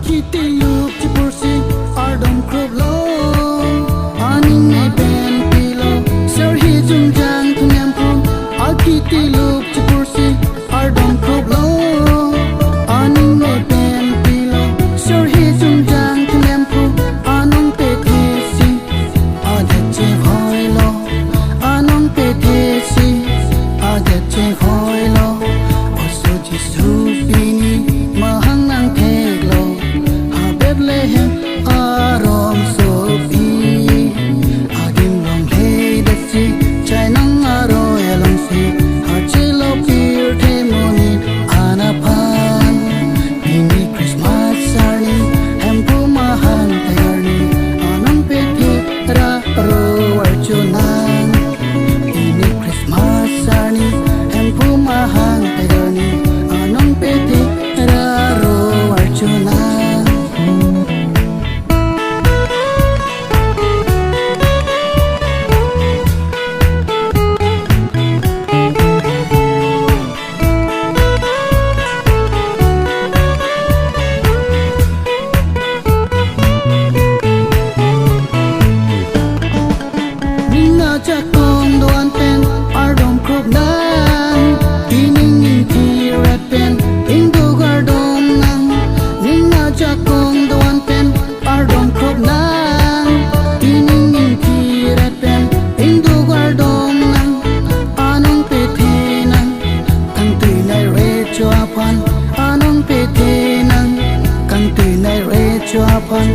Akiti look to pursue our don't crop low. Aning may ben pillow. Sir he jung jang to nyampu. Akiti look to pursue our don't crop low. Aning may ben pillow. Sir he jung jang to nyampu. Anong pe thesi. Adache hoy lo. Anong pe thesi. Adache hoy lo. Oso jisu bini mahang nang thek lo. Bethlehem arom sopi adim long hey desi chai nang aro elong si hachelo pir themoni anapan ini Christmas sarni hempu mahan terni anam peti ra ro arjunan ini Christmas sarni hempu mahan terni anam peti ra ro arjunan. Cha kong doan pen ar dom krop nang tining ning ti red pen indo gar dom nang ninga cha kong doan pen ar dom krop nang tining ning ti red pen indo gar dom nang anong pe the nang kang tui nai re cho apan anong pe the nang kang tui nai re cho apan